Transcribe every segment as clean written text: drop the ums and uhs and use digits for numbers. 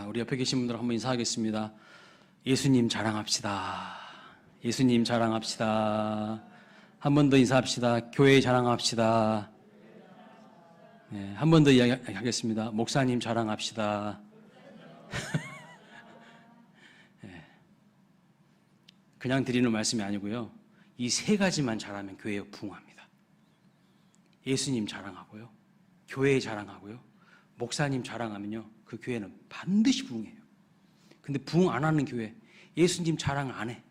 우리 옆에 계신 분들 한번 인사하겠습니다. 예수님 자랑합시다. 예수님 자랑합시다. 한 번 더 인사합시다. 교회 자랑합시다. 네, 한 번 더 이야기하겠습니다. 목사님 자랑합시다. 네, 그냥 드리는 말씀이 아니고요. 이 세 가지만 잘하면 교회에 부흥합니다. 예수님 자랑하고요. 교회 자랑하고요. 목사님 자랑하면요. 그 교회는 반드시 부흥해요. 근데 부흥 안 하는 교회, 예수님 자랑 안 해.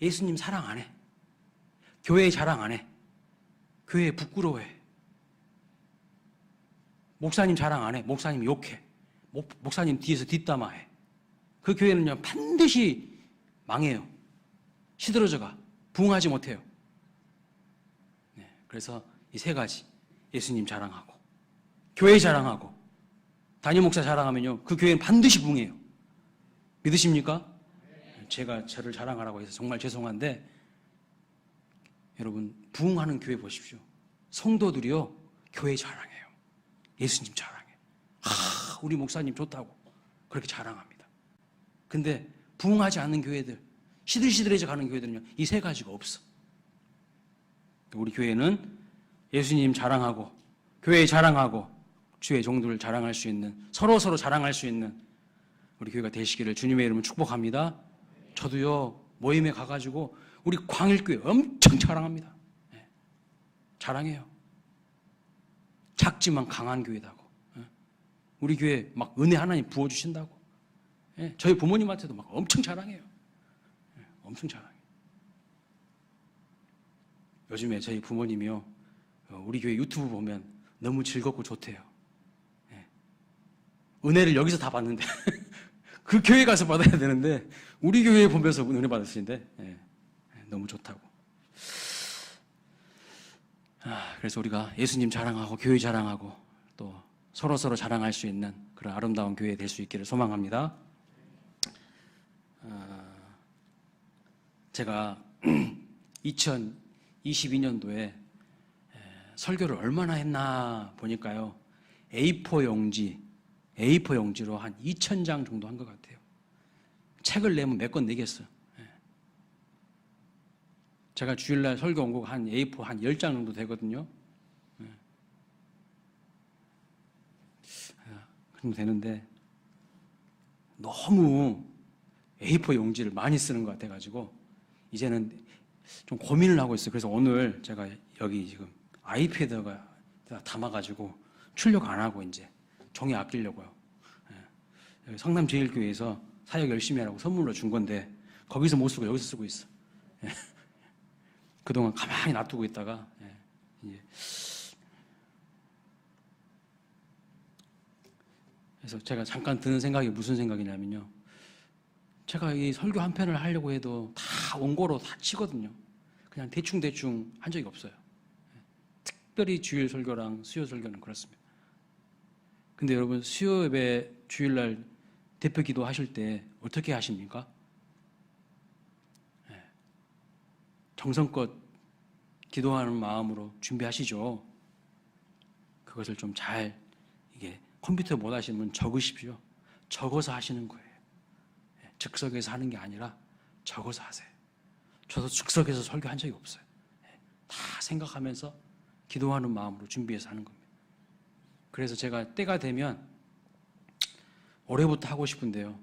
예수님 사랑 안 해. 교회 자랑 안 해. 교회 부끄러워해. 목사님 자랑 안 해. 목사님 욕해. 목사님 뒤에서 뒷담화해. 그 교회는요, 반드시 망해요. 시들어져 가. 부흥하지 못해요. 네, 그래서 이 세 가지. 예수님 자랑하고, 교회 자랑하고, 담임 목사 자랑하면요, 그 교회는 반드시 부흥해요. 믿으십니까? 제가 저를 자랑하라고 해서 정말 죄송한데, 여러분, 부흥하는 교회 보십시오. 성도들이요, 교회 자랑해요. 예수님 자랑해. 우리 목사님 좋다고 그렇게 자랑합니다. 근데 부흥하지 않는 교회들, 시들시들해져 가는 교회들은요, 이 세 가지가 없어. 우리 교회는 예수님 자랑하고, 교회 자랑하고, 주의 종들을 자랑할 수 있는, 서로 자랑할 수 있는 우리 교회가 되시기를 주님의 이름으로 축복합니다. 저도요, 모임에 가가지고 우리 광일교회 엄청 자랑합니다. 네, 자랑해요. 작지만 강한 교회다고. 네, 우리 교회 막 은혜 하나님 부어주신다고. 네, 저희 부모님한테도 막 엄청 자랑해요. 네, 엄청 자랑해요. 요즘에 저희 부모님이요, 우리 교회 유튜브 보면 너무 즐겁고 좋대요. 네, 은혜를 여기서 다 받는데 그 교회 가서 받아야 되는데 우리 교회 보면서 은혜 받으시는데, 네, 너무 좋다고. 그래서 우리가 예수님 자랑하고 교회 자랑하고 또 서로 자랑할 수 있는 그런 아름다운 교회 될 수 있기를 소망합니다. 제가 2022년도에 설교를 얼마나 했나 보니까요, A4 용지로 한 2,000장 정도 한 것 같아요. 책을 내면 몇 권 내겠어요. 제가 주일날 설교 원고 한 A4 한 10장 정도 되거든요. 그러면 되는데 너무 A4 용지를 많이 쓰는 것 같아가지고 이제는 좀 고민을 하고 있어요. 그래서 오늘 제가 여기 지금 아이패드가 담아가지고 출력 안 하고 이제 종이 아끼려고요. 여기 성남제일교회에서 사역 열심히 하라고 선물로 준 건데 거기서 못 쓰고 여기서 쓰고 있어. 그동안 가만히 놔두고 있다가 이제 그래서 제가 잠깐 드는 생각이 무슨 생각이냐면요, 제가 이 설교 한 편을 하려고 해도 다 원고로 다 치거든요. 그냥 대충 한 적이 없어요. 특별히 주일 설교랑 수요 설교는 그렇습니다. 근데 여러분, 수요 예배 주일날 대표 기도 하실 때 어떻게 하십니까? 정성껏 기도하는 마음으로 준비하시죠. 그것을 좀 잘, 이게 컴퓨터 못 하시면 적으십시오. 적어서 하시는 거예요. 즉석에서 하는 게 아니라 적어서 하세요. 저도 즉석에서 설교한 적이 없어요. 다 생각하면서 기도하는 마음으로 준비해서 하는 겁니다. 그래서 제가 때가 되면 올해부터 하고 싶은데요,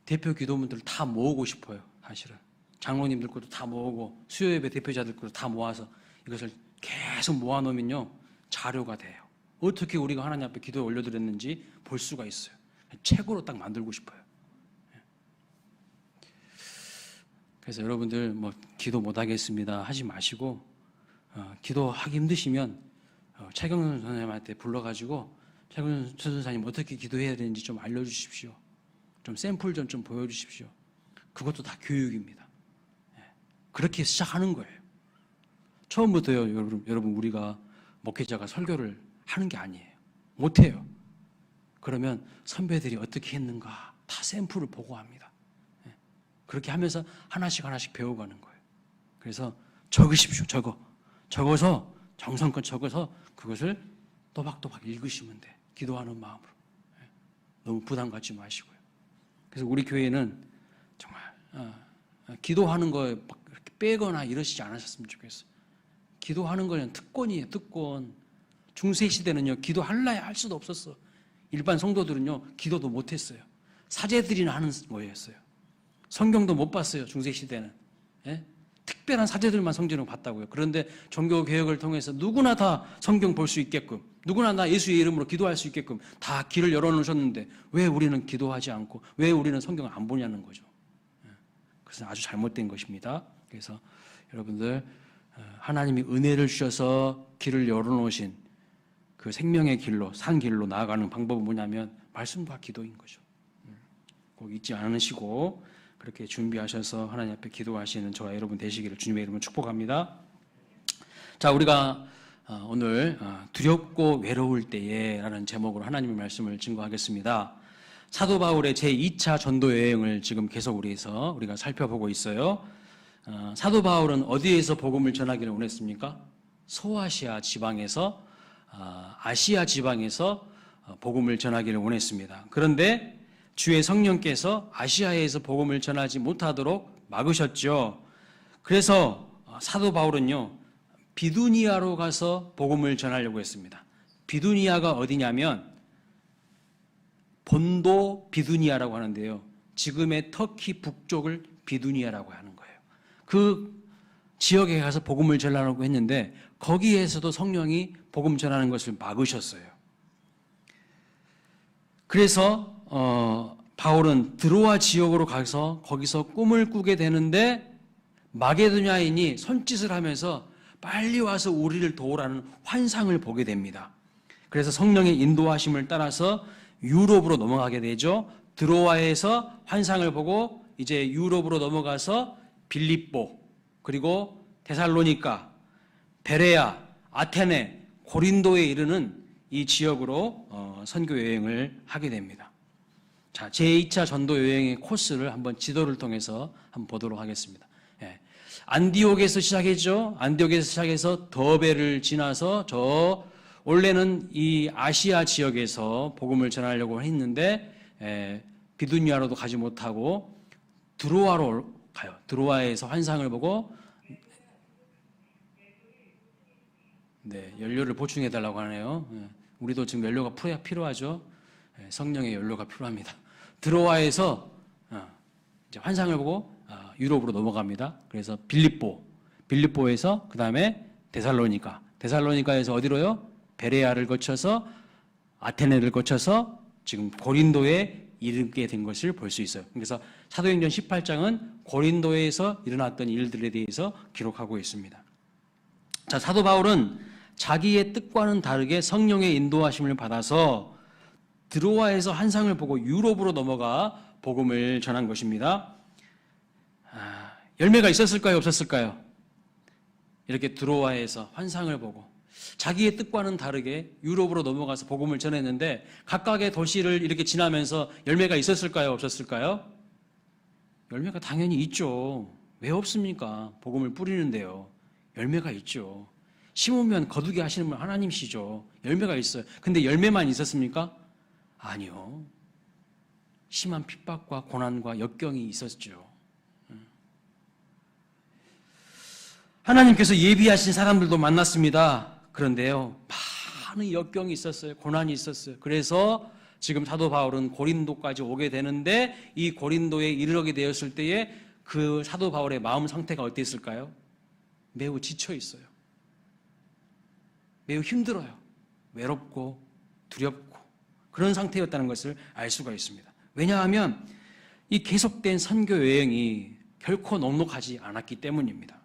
대표 기도문들을 다 모으고 싶어요. 사실은 장로님들 것도 다 모으고 수요예배 대표자들 것도 다 모아서 이것을 계속 모아놓으면요, 자료가 돼요. 어떻게 우리가 하나님 앞에 기도에 올려드렸는지 볼 수가 있어요. 책으로 딱 만들고 싶어요. 그래서 여러분들 뭐 기도 못하겠습니다 하지 마시고, 기도하기 힘드시면 최경선 선생님한테 불러가지고 최경선 선생님 어떻게 기도해야 되는지 좀 알려주십시오. 좀 샘플 좀 보여주십시오. 그것도 다 교육입니다. 그렇게 시작하는 거예요. 처음부터요, 여러분 우리가 목회자가 설교를 하는 게 아니에요. 못해요. 그러면 선배들이 어떻게 했는가 다 샘플을 보고합니다. 그렇게 하면서 하나씩 배워가는 거예요. 그래서 적으십시오. 적어서 정성껏 적어서 그것을 또박또박 읽으시면 돼. 기도하는 마음으로. 너무 부담 갖지 마시고요. 그래서 우리 교회는 정말 기도하는 거에 막 이렇게 빼거나 이러시지 않으셨으면 좋겠어요. 기도하는 거는 특권이에요, 특권. 중세 시대는요, 기도할라 할 수도 없었어. 일반 성도들은요, 기도도 못했어요. 사제들이나 하는 거였어요. 성경도 못 봤어요, 중세 시대는. 예? 특별한 사제들만 성경을 봤다고요. 그런데 종교 개혁을 통해서 누구나 다 성경 볼 수 있게끔, 누구나 다 예수의 이름으로 기도할 수 있게끔 다 길을 열어놓으셨는데 왜 우리는 기도하지 않고 왜 우리는 성경을 안 보냐는 거죠. 그것은 아주 잘못된 것입니다. 그래서 여러분들 하나님이 은혜를 주셔서 길을 열어놓으신 그 생명의 길로, 산 길로 나아가는 방법은 뭐냐면 말씀과 기도인 거죠. 꼭 잊지 않으시고 그렇게 준비하셔서 하나님 앞에 기도하시는 저와 여러분 되시기를 주님의 이름으로 축복합니다. 자, 우리가 오늘 두렵고 외로울 때에 라는 제목으로 하나님의 말씀을 증거하겠습니다. 사도 바울의 제2차 전도 여행을 지금 계속 우리가 살펴보고 있어요. 사도 바울은 어디에서 복음을 전하기를 원했습니까? 소아시아 지방에서 아시아 지방에서 복음을 전하기를 원했습니다. 그런데 주의 성령께서 아시아에서 복음을 전하지 못하도록 막으셨죠. 그래서 사도 바울은요, 비두니아로 가서 복음을 전하려고 했습니다. 비두니아가 어디냐면 본도 비두니아라고 하는데요. 지금의 터키 북쪽을 비두니아라고 하는 거예요. 그 지역에 가서 복음을 전하려고 했는데 거기에서도 성령이 복음 전하는 것을 막으셨어요. 그래서 바울은 드로아 지역으로 가서 거기서 꿈을 꾸게 되는데 마게도냐인이 손짓을 하면서 빨리 와서 우리를 도우라는 환상을 보게 됩니다. 그래서 성령의 인도하심을 따라서 유럽으로 넘어가게 되죠. 드로아에서 환상을 보고 이제 유럽으로 넘어가서 빌립보, 그리고 데살로니가, 베레아, 아테네, 고린도에 이르는 이 지역으로 선교 여행을 하게 됩니다. 자, 제2차 전도 여행의 코스를 한번 지도를 통해서 한번 보도록 하겠습니다. 예. 안디옥에서 시작했죠. 안디옥에서 시작해서 더베를 지나서 원래는 이 아시아 지역에서 복음을 전하려고 했는데 비두니아로도 가지 못하고 드로아로 가요. 드로아에서 환상을 보고 연료를 보충해 달라고 하네요. 우리도 지금 연료가 필요하죠. 성령의 연료가 필요합니다. 드로아에서 이제 환상을 보고 유럽으로 넘어갑니다. 그래서 빌립보에서 그 다음에 데살로니카에서 어디로요? 베레아를 거쳐서 아테네를 거쳐서 지금 고린도에 이르게 된 것을 볼 수 있어요. 그래서 사도행전 18장은 고린도에서 일어났던 일들에 대해서 기록하고 있습니다. 자, 사도 바울은 자기의 뜻과는 다르게 성령의 인도하심을 받아서 드로아에서 환상을 보고 유럽으로 넘어가 복음을 전한 것입니다. 열매가 있었을까요? 없었을까요? 이렇게 드로아에서 환상을 보고 자기의 뜻과는 다르게 유럽으로 넘어가서 복음을 전했는데 각각의 도시를 이렇게 지나면서 열매가 있었을까요? 없었을까요? 열매가 당연히 있죠. 왜 없습니까? 복음을 뿌리는데요. 열매가 있죠. 심으면 거두게 하시는 분 하나님이시죠. 열매가 있어요. 근데 열매만 있었습니까? 아니요. 심한 핍박과 고난과 역경이 있었죠. 하나님께서 예비하신 사람들도 만났습니다. 그런데요, 많은 역경이 있었어요. 고난이 있었어요. 그래서 지금 사도 바울은 고린도까지 오게 되는데 이 고린도에 이르게 되었을 때에 그 사도 바울의 마음 상태가 어땠을까요? 매우 지쳐 있어요. 매우 힘들어요. 외롭고 두렵고 그런 상태였다는 것을 알 수가 있습니다. 왜냐하면 이 계속된 선교 여행이 결코 넉넉하지 않았기 때문입니다.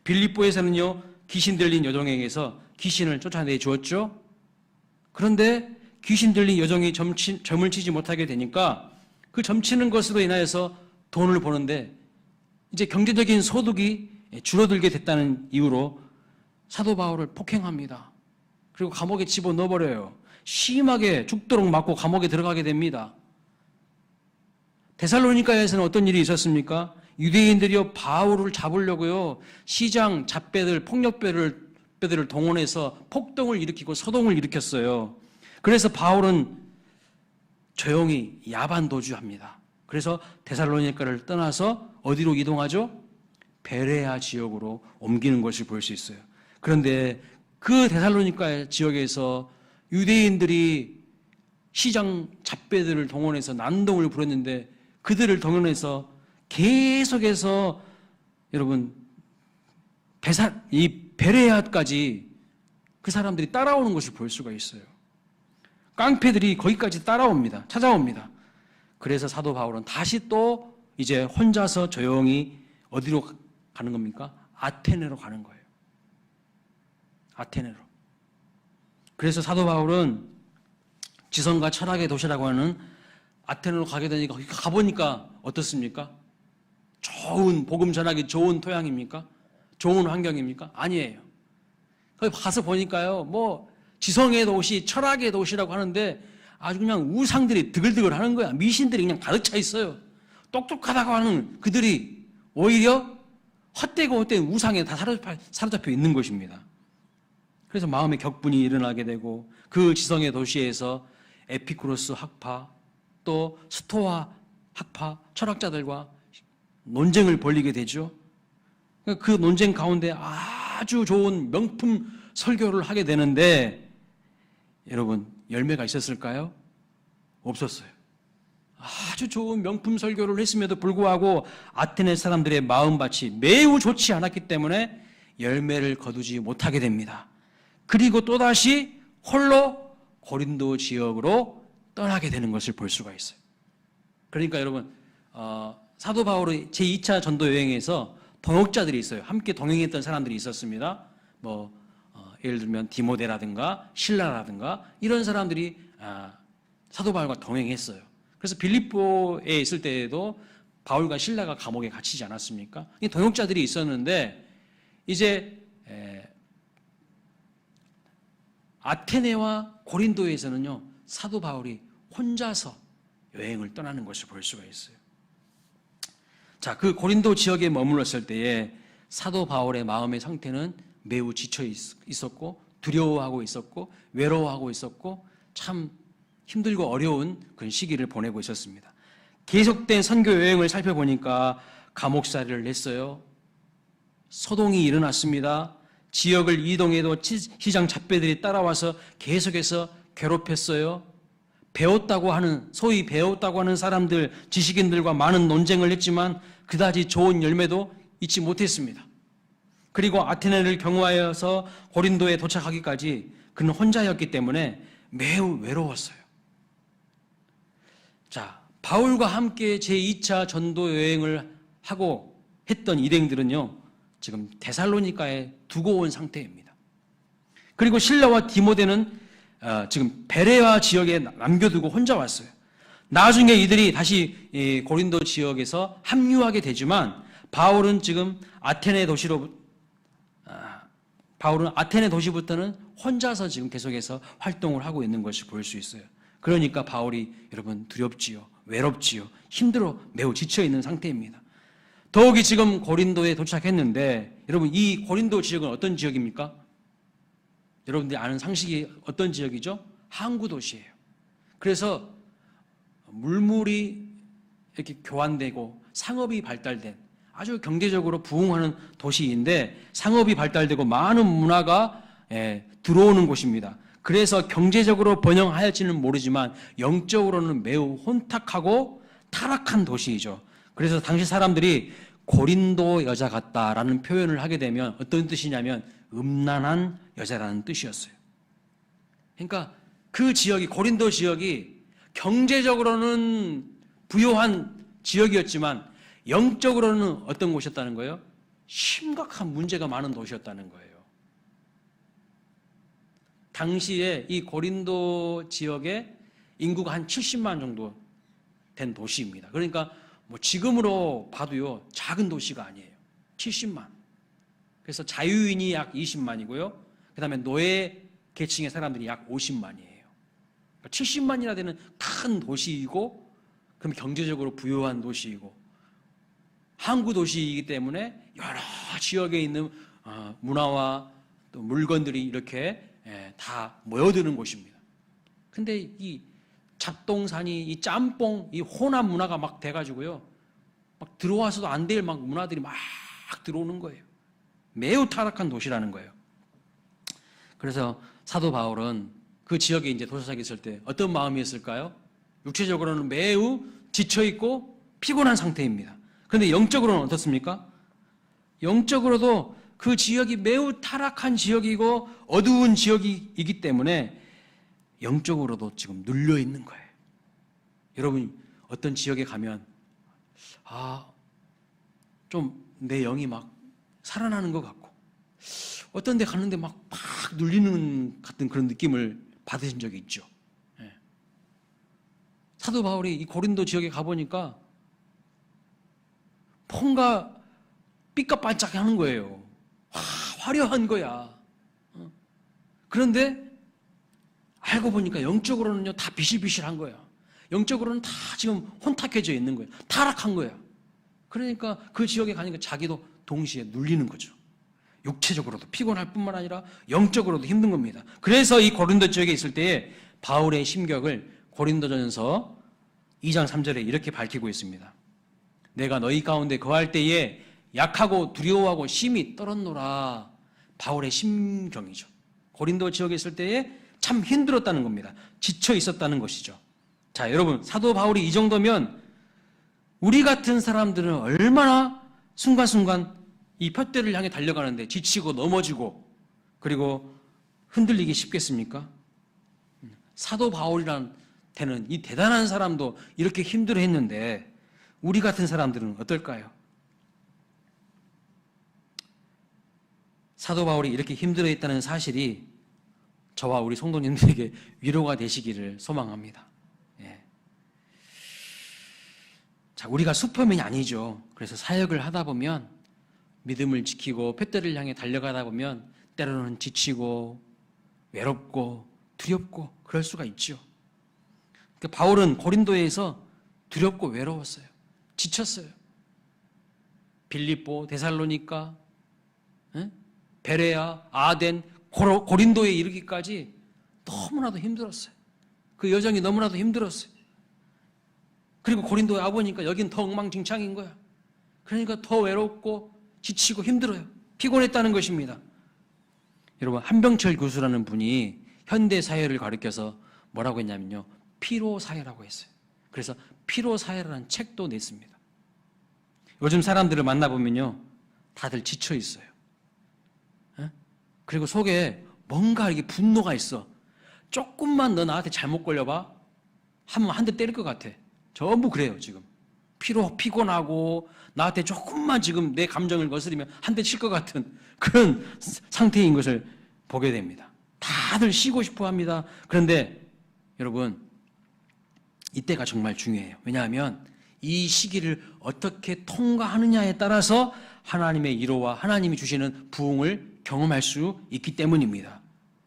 빌립보에서는요, 귀신 들린 여종에게서 귀신을 쫓아내 주었죠. 그런데 귀신 들린 여종이 점을 치지 못하게 되니까 그 점치는 것으로 인하여서 돈을 버는데 이제 경제적인 소득이 줄어들게 됐다는 이유로 사도 바울을 폭행합니다. 그리고 감옥에 집어넣어버려요. 심하게 죽도록 맞고 감옥에 들어가게 됩니다. 데살로니가에서는 어떤 일이 있었습니까? 유대인들이요, 바울을 잡으려고요, 시장 잡배들, 폭력배들을 동원해서 폭동을 일으키고 소동을 일으켰어요. 그래서 바울은 조용히 야반도주합니다. 그래서 데살로니가를 떠나서 어디로 이동하죠? 베레아 지역으로 옮기는 것을 볼 수 있어요. 그런데 그 데살로니가 지역에서 유대인들이 시장 잡배들을 동원해서 난동을 부렸는데 그들을 동원해서 계속해서 여러분 이 베레아까지 그 사람들이 따라오는 것을 볼 수가 있어요. 깡패들이 거기까지 따라옵니다. 찾아옵니다. 그래서 사도 바울은 다시 또 이제 혼자서 조용히 어디로 가는 겁니까? 아테네로 가는 거예요. 아테네로. 그래서 사도 바울은 지성과 철학의 도시라고 하는 아테네로 가게 되니까 거기 가보니까 어떻습니까? 좋은 복음 전하기 좋은 토양입니까? 좋은 환경입니까? 아니에요. 거기 가서 보니까요, 뭐 지성의 도시, 철학의 도시라고 하는데 아주 그냥 우상들이 드글드글 하는 거야. 미신들이 그냥 가득 차 있어요. 똑똑하다고 하는 그들이 오히려 헛되고 헛된 우상에 다 사로잡혀 있는 것입니다. 그래서 마음의 격분이 일어나게 되고 그 지성의 도시에서 에피쿠로스 학파 또 스토아 학파 철학자들과 논쟁을 벌이게 되죠. 그 논쟁 가운데 아주 좋은 명품 설교를 하게 되는데 여러분 열매가 있었을까요? 없었어요. 아주 좋은 명품 설교를 했음에도 불구하고 아테네 사람들의 마음밭이 매우 좋지 않았기 때문에 열매를 거두지 못하게 됩니다. 그리고 또다시 홀로 고린도 지역으로 떠나게 되는 것을 볼 수가 있어요. 그러니까 여러분 사도 바울의 제2차 전도 여행에서 동역자들이 있어요. 함께 동행했던 사람들이 있었습니다. 예를 들면 디모데라든가 실라라든가 이런 사람들이 사도 바울과 동행했어요. 그래서 빌립보에 있을 때에도 바울과 실라가 감옥에 갇히지 않았습니까? 이 동역자들이 있었는데 이제 아테네와 고린도에서는요 사도 바울이 혼자서 여행을 떠나는 것을 볼 수가 있어요. 자, 그 고린도 지역에 머물렀을 때에 사도 바울의 마음의 상태는 매우 지쳐 있었고 두려워하고 있었고 외로워하고 있었고 참 힘들고 어려운 그런 시기를 보내고 있었습니다. 계속된 선교 여행을 살펴보니까 감옥살이를 했어요. 소동이 일어났습니다. 지역을 이동해도 시장 잡배들이 따라와서 계속해서 괴롭혔어요. 소위 배웠다고 하는 사람들, 지식인들과 많은 논쟁을 했지만 그다지 좋은 열매도 잊지 못했습니다. 그리고 아테네를 경유하여서 고린도에 도착하기까지 그는 혼자였기 때문에 매우 외로웠어요. 자, 바울과 함께 제2차 전도 여행을 하고 했던 일행들은요, 지금 데살로니가에 두고 온 상태입니다. 그리고 실라와 디모데는 지금 베레아 지역에 남겨두고 혼자 왔어요. 나중에 이들이 다시 고린도 지역에서 합류하게 되지만 바울은 아테네 도시부터는 혼자서 지금 계속해서 활동을 하고 있는 것을 볼 수 있어요. 그러니까 바울이 여러분 두렵지요, 외롭지요, 힘들어 매우 지쳐 있는 상태입니다. 더욱이 지금 고린도에 도착했는데 여러분 이 고린도 지역은 어떤 지역입니까? 여러분들이 아는 상식이 어떤 지역이죠? 항구 도시예요. 그래서 물물이 이렇게 교환되고 상업이 발달된 아주 경제적으로 부흥하는 도시인데 상업이 발달되고 많은 문화가 들어오는 곳입니다. 그래서 경제적으로 번영하였지는 모르지만 영적으로는 매우 혼탁하고 타락한 도시이죠. 그래서 당시 사람들이 고린도 여자 같다라는 표현을 하게 되면 어떤 뜻이냐면 음란한 여자라는 뜻이었어요. 그러니까 그 지역이 고린도 지역이 경제적으로는 부유한 지역이었지만 영적으로는 어떤 곳이었다는 거예요? 심각한 문제가 많은 도시였다는 거예요. 당시에 이 고린도 지역에 인구가 한 70만 정도 된 도시입니다. 그러니까 지금으로 봐도요 작은 도시가 아니에요. 70만. 그래서 자유인이 약 20만이고요. 그 다음에 노예 계층의 사람들이 약 50만이에요. 그러니까 70만이나 되는 큰 도시이고 그럼 경제적으로 부유한 도시이고 항구 도시이기 때문에 여러 지역에 있는 문화와 또 물건들이 이렇게 다 모여드는 곳입니다. 근데 이 잡동사니, 이 짬뽕, 이 혼합 문화가 막 돼가지고요. 막 들어와서도 안 될 막 문화들이 막 들어오는 거예요. 매우 타락한 도시라는 거예요. 그래서 사도 바울은 그 지역에 이제 도사장이 있을 때 어떤 마음이었을까요? 육체적으로는 매우 지쳐있고 피곤한 상태입니다. 그런데 영적으로는 어떻습니까? 영적으로도 그 지역이 매우 타락한 지역이고 어두운 지역이기 때문에 영적으로도 지금 눌려 있는 거예요. 여러분 어떤 지역에 가면 좀 내 영이 막 살아나는 것 같고 어떤 데 가는데 막 눌리는 같은 그런 느낌을 받으신 적이 있죠. 예. 사도 바울이 이 고린도 지역에 가보니까 뭔가 삐까반짝하는 거예요. 화려한 거야. 그런데 알고 보니까 영적으로는요 다 비실비실한 거야. 영적으로는 다 지금 혼탁해져 있는 거야. 타락한 거야. 그러니까 그 지역에 가니까 자기도 동시에 눌리는 거죠. 육체적으로도 피곤할 뿐만 아니라 영적으로도 힘든 겁니다. 그래서 이 고린도 지역에 있을 때에 바울의 심격을 고린도전서 2장 3절에 이렇게 밝히고 있습니다. 내가 너희 가운데 거할 때에 약하고 두려워하고 심히 떨었노라. 바울의 심경이죠. 고린도 지역에 있을 때에 참 힘들었다는 겁니다. 지쳐 있었다는 것이죠. 자, 여러분 사도 바울이 이 정도면 우리 같은 사람들은 얼마나 순간순간 이 푯대를 향해 달려가는데 지치고 넘어지고 그리고 흔들리기 쉽겠습니까? 사도 바울이란 때는 이 대단한 사람도 이렇게 힘들어했는데 우리 같은 사람들은 어떨까요? 사도 바울이 이렇게 힘들어했다는 사실이 저와 우리 성도님들에게 위로가 되시기를 소망합니다. 예. 자, 우리가 슈퍼맨이 아니죠. 그래서 사역을 하다 보면 믿음을 지키고 푯대를 향해 달려가다 보면 때로는 지치고 외롭고 두렵고 그럴 수가 있죠. 그러니까 바울은 고린도에서 두렵고 외로웠어요. 지쳤어요. 빌립보, 데살로니가, 베레아, 아덴, 고린도에 이르기까지 너무나도 힘들었어요. 그 여정이 너무나도 힘들었어요. 그리고 고린도에 와보니까 여긴 더 엉망진창인 거야. 그러니까 더 외롭고 지치고 힘들어요. 피곤했다는 것입니다. 여러분 한병철 교수라는 분이 현대사회를 가리켜서 뭐라고 했냐면요. 피로사회라고 했어요. 그래서 피로사회라는 책도 냈습니다. 요즘 사람들을 만나보면요. 다들 지쳐 있어요. 그리고 속에 뭔가 이렇게 분노가 있어. 조금만 너 나한테 잘못 걸려봐. 하면 한 대 때릴 것 같아. 전부 그래요 지금. 피곤하고 나한테 조금만 지금 내 감정을 거스르면 한 대 칠 것 같은 그런 상태인 것을 보게 됩니다. 다들 쉬고 싶어 합니다. 그런데 여러분 이때가 정말 중요해요. 왜냐하면 이 시기를 어떻게 통과하느냐에 따라서 하나님의 위로와 하나님이 주시는 부흥을 경험할 수 있기 때문입니다.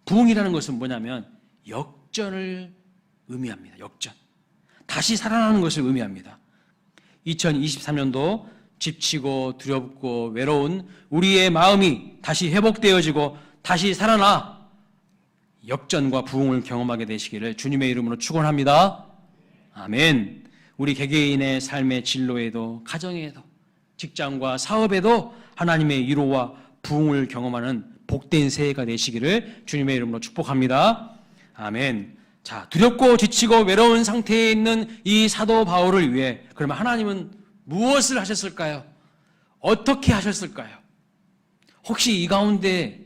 부흥이라는 것은 뭐냐면 역전을 의미합니다. 역전. 다시 살아나는 것을 의미합니다. 2023년도 지치고 두렵고 외로운 우리의 마음이 다시 회복되어지고 다시 살아나 역전과 부흥을 경험하게 되시기를 주님의 이름으로 축원합니다. 아멘. 우리 개개인의 삶의 진로에도 가정에도 직장과 사업에도 하나님의 위로와 부흥을 경험하는 복된 새해가 되시기를 주님의 이름으로 축복합니다. 아멘. 자, 두렵고 지치고 외로운 상태에 있는 이 사도 바울을 위해 그러면 하나님은 무엇을 하셨을까요? 어떻게 하셨을까요? 혹시 이 가운데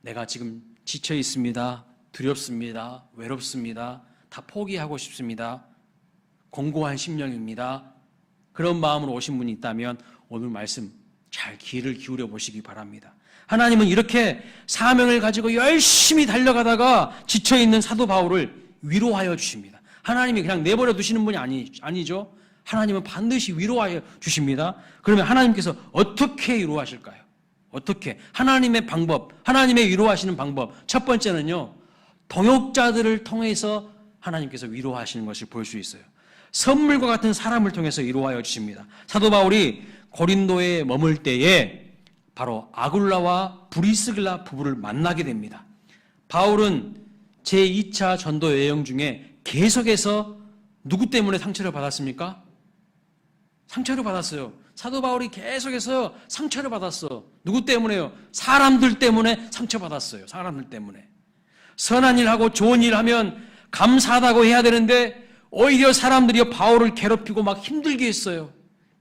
내가 지금 지쳐 있습니다. 두렵습니다. 외롭습니다. 다 포기하고 싶습니다. 공고한 심령입니다. 그런 마음으로 오신 분이 있다면 오늘 말씀 잘 귀를 기울여 보시기 바랍니다. 하나님은 이렇게 사명을 가지고 열심히 달려가다가 지쳐있는 사도 바울을 위로하여 주십니다. 하나님이 그냥 내버려 두시는 분이 아니죠. 하나님은 반드시 위로하여 주십니다. 그러면 하나님께서 어떻게 위로하실까요? 어떻게? 하나님의 방법, 하나님의 위로하시는 방법. 첫 번째는요, 동역자들을 통해서 하나님께서 위로하시는 것을 볼 수 있어요. 선물과 같은 사람을 통해서 위로하여 주십니다. 사도 바울이 고린도에 머물 때에 바로 아굴라와 브리스길라 부부를 만나게 됩니다. 바울은 제2차 전도 여행 중에 계속해서 누구 때문에 상처를 받았습니까? 상처를 받았어요. 사도 바울이 계속해서 상처를 받았어. 누구 때문에요? 사람들 때문에 상처받았어요. 사람들 때문에. 선한 일하고 좋은 일하면 감사하다고 해야 되는데 오히려 사람들이 바울을 괴롭히고 막 힘들게 했어요.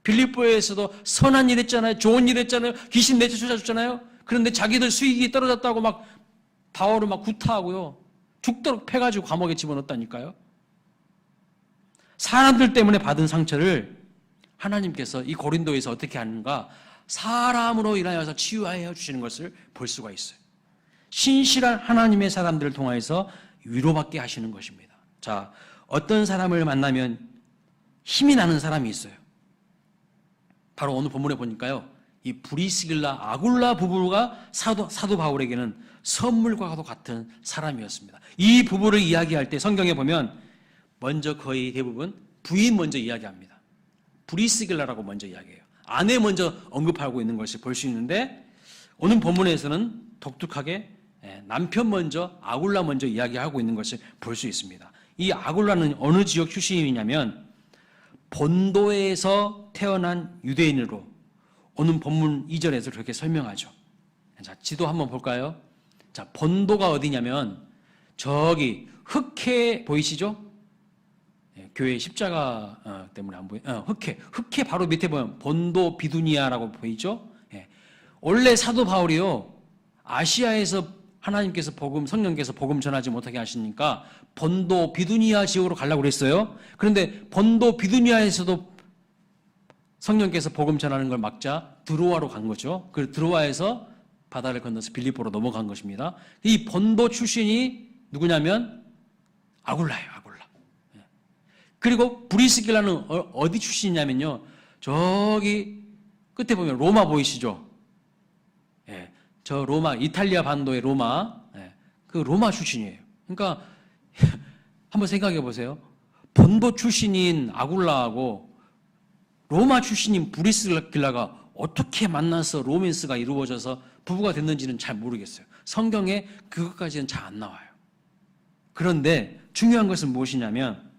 빌립보에서도 선한 일 했잖아요. 좋은 일 했잖아요. 귀신 내쫓아줬잖아요. 그런데 자기들 수익이 떨어졌다고 막 바울을 막 구타하고요. 죽도록 패가지고 감옥에 집어넣었다니까요. 사람들 때문에 받은 상처를 하나님께서 이 고린도에서 어떻게 하는가? 사람으로 인하여서 치유하여 주시는 것을 볼 수가 있어요. 신실한 하나님의 사람들을 통하여서 위로받게 하시는 것입니다. 자, 어떤 사람을 만나면 힘이 나는 사람이 있어요. 바로 오늘 본문에 보니까요, 이 브리스길라 아굴라 부부가 사도 바울에게는 선물과도 같은 사람이었습니다. 이 부부를 이야기할 때 성경에 보면 먼저 거의 대부분 부인 먼저 이야기합니다. 브리스길라라고 먼저 이야기해요. 아내 먼저 언급하고 있는 것을 볼 수 있는데 오늘 본문에서는 독특하게 남편 먼저 아굴라 먼저 이야기하고 있는 것을 볼 수 있습니다. 이 아굴라는 어느 지역 출신이냐면 본도에서 태어난 유대인으로 오늘 본문 2절에서 그렇게 설명하죠. 자, 지도 한번 볼까요? 자, 본도가 어디냐면 저기 흑해 보이시죠? 교회 십자가 때문에 안 보여요. 흑해 바로 밑에 보면 본도 비두니아라고 보이죠? 원래 사도 바울이요, 아시아에서 하나님께서 성령께서 복음 전하지 못하게 하시니까 본도 비두니아 지역으로 가려고 그랬어요. 그런데 본도 비두니아에서도 성령께서 복음 전하는 걸 막자 드로아로 간 거죠. 그 드로아에서 바다를 건너서 빌립보로 넘어간 것입니다. 이 본도 출신이 누구냐면 아굴라예요. 아굴라. 그리고 브리스길라는 어디 출신이냐면요, 저기 끝에 보면 로마 보이시죠? 저 로마, 이탈리아 반도의 로마, 그 로마 출신이에요. 그러니까 한번 생각해 보세요. 본도 출신인 아굴라하고 로마 출신인 브리스길라가 어떻게 만나서 로맨스가 이루어져서 부부가 됐는지는 잘 모르겠어요. 성경에 그것까지는 잘 안 나와요. 그런데 중요한 것은 무엇이냐면